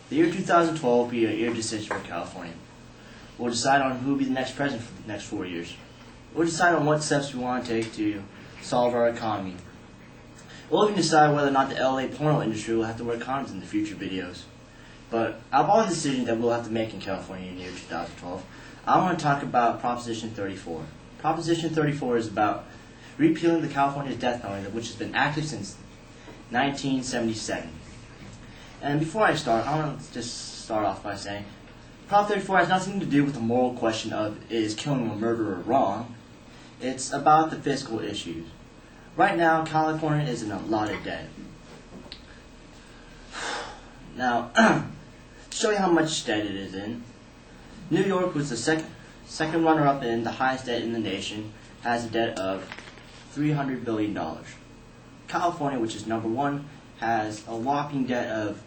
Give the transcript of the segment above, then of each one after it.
The year 2012 will be a year of decision for California. We'll decide on who will be the next president for the next 4 years. We'll decide on what steps we want to take to solve our economy. We'll even decide whether or not the LA porno industry will have to wear condoms in the future videos. But out of all the decisions that we'll have to make in California in the year 2012, I want to talk about Proposition 34. Proposition 34 is about repealing the California death penalty, which has been active since 1977. And before I start, I want to just start off by saying Prop 34 has nothing to do with the moral question of is killing a murderer wrong. It's about the fiscal issues. Right now, California is in a lot of debt. Now, to show you how much debt it is in, New York was the second runner-up in the highest debt in the nation, has a debt of $300 billion. California, which is number one, has a whopping debt of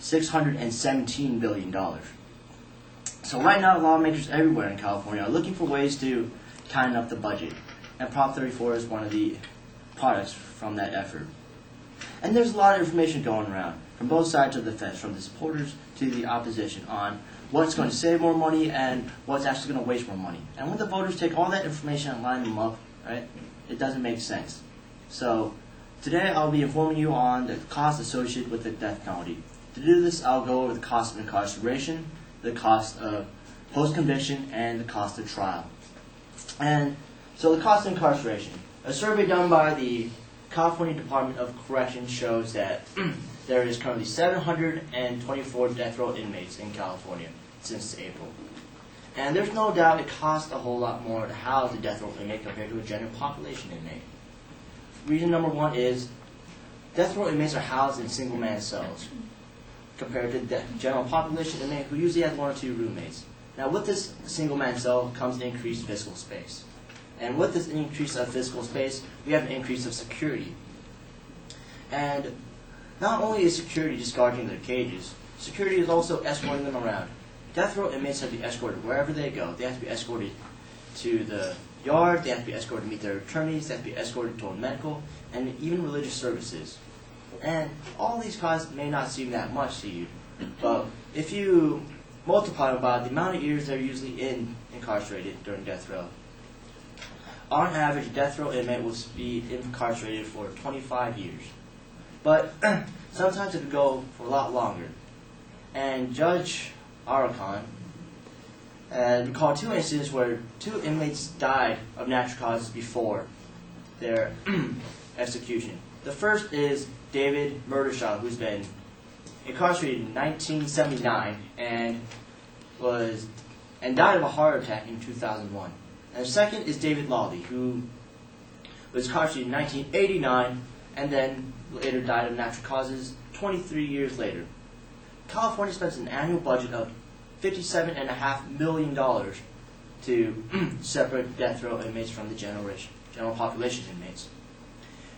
$617 billion. So right now, lawmakers everywhere in California are looking for ways to tighten up the budget, and Prop 34 is one of the products from that effort. And there's a lot of information going around from both sides of the fence, from the supporters to the opposition, on what's going to save more money and what's actually going to waste more money. And when the voters take all that information and line them up, right, it doesn't make sense. So today I'll be informing you on the costs associated with the death penalty. To do this, I'll go over the cost of incarceration, the cost of post-conviction, and the cost of trial. And so the cost of incarceration. A survey done by the California Department of Corrections shows that there is currently 724 death row inmates in California since April. And there's no doubt it costs a whole lot more to house a death row inmate compared to a general population inmate. Reason number one is death row inmates are housed in single-man cells compared to the general population inmate who usually has one or two roommates. Now with this single-man cell comes increased physical space. And with this increase of physical space, we have an increase of security. And not only is security just guarding their cages, security is also escorting them around. Death row inmates have to be escorted wherever they go. They have to be escorted to the yard, they have to be escorted to meet their attorneys, they have to be escorted to medical, and even religious services. And all these costs may not seem that much to you, but if you multiply them by the amount of years they're usually incarcerated during death row, on average, a death row inmate will be incarcerated for 25 years. But sometimes it could go for a lot longer. And Judge Arakan recalled two incidents where two inmates died of natural causes before their execution. The first is David Murdershaw, who's been incarcerated in 1979 and died of a heart attack in 2001. And the second is David Lawley, who was incarcerated in 1989 and then later died of natural causes 23 years later. California spends an annual budget of $57.5 million to separate death row inmates from the general population inmates.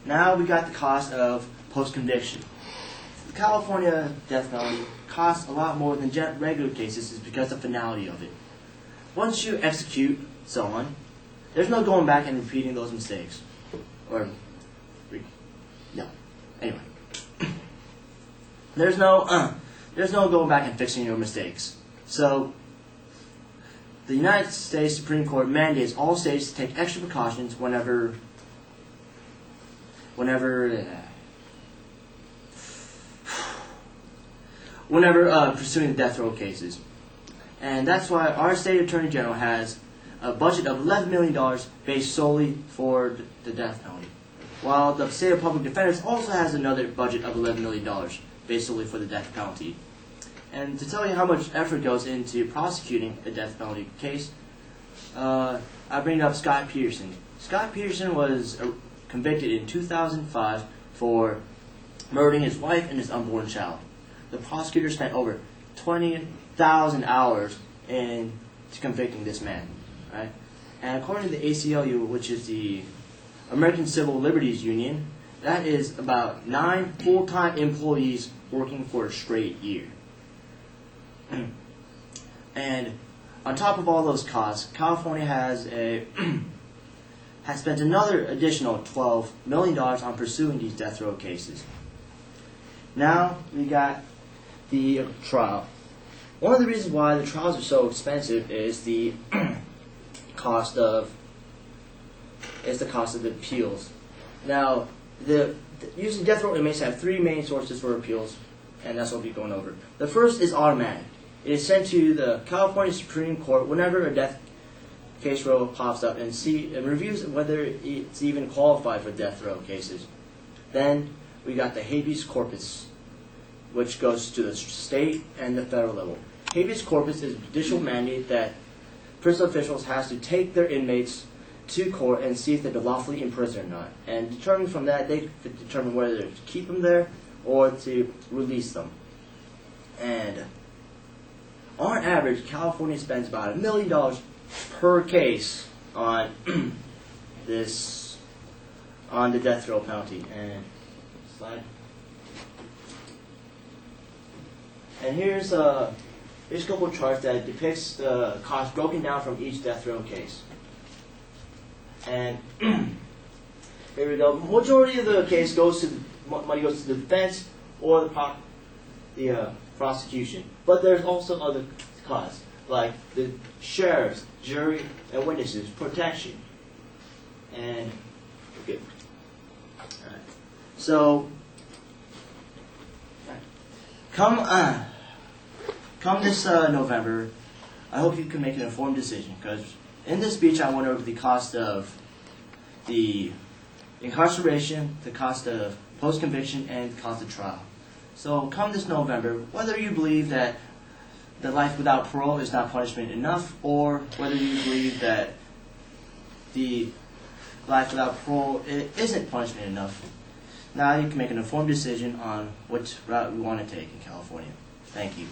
Now we got the cost of post-conviction. The California death penalty costs a lot more than regular cases because of the finality of it. Once you execute someone, there's no going back and repeating those mistakes. Anyway. There's no going back and fixing your mistakes. So, the United States Supreme Court mandates all states to take extra precautions whenever pursuing death row cases. And that's why our state attorney general has a budget of $11 million based solely for the death penalty, while the state of public defenders also has another budget of $11 million based solely for the death penalty. And to tell you how much effort goes into prosecuting a death penalty case, I bring up Scott Peterson. Scott Peterson was convicted in 2005 for murdering his wife and his unborn child. The prosecutor spent over 20,000 hours into convicting this man, right? And according to the ACLU, which is the American Civil Liberties Union, that is about 9 full-time employees working for a straight year. And on top of all those costs, California has spent another additional $12 million on pursuing these death row cases. Now we got the trial. One of the reasons why the trials are so expensive is the cost of the appeals. Now, usually death row inmates have three main sources for appeals, and that's what we'll be going over. The first is automatic. It is sent to the California Supreme Court whenever a death case row pops up and reviews whether it's even qualified for death row cases. Then we got the habeas corpus, which goes to the state and the federal level. Habeas corpus is a judicial mandate that prison officials has to take their inmates to court and see if they've been lawfully imprisoned or not. And determine from that, they determine whether to keep them there or to release them. And on average, California spends about $1 million per case on on the death row penalty. And slide. And here's a couple of charts that depicts the cost broken down from each death row case. And here we go. Majority of the case money goes to the defense or the prosecution. But there's also other costs, like the sheriffs, jury, and witnesses, protection. And okay. All right. So come this November, I hope you can make an informed decision, because in this speech I went over the cost of the incarceration, the cost of post-conviction, and the cost of trial. So come this November, whether you believe that the life without parole is not punishment enough, or whether you believe that the life without parole isn't punishment enough, now you can make an informed decision on which route we want to take in California. Thank you.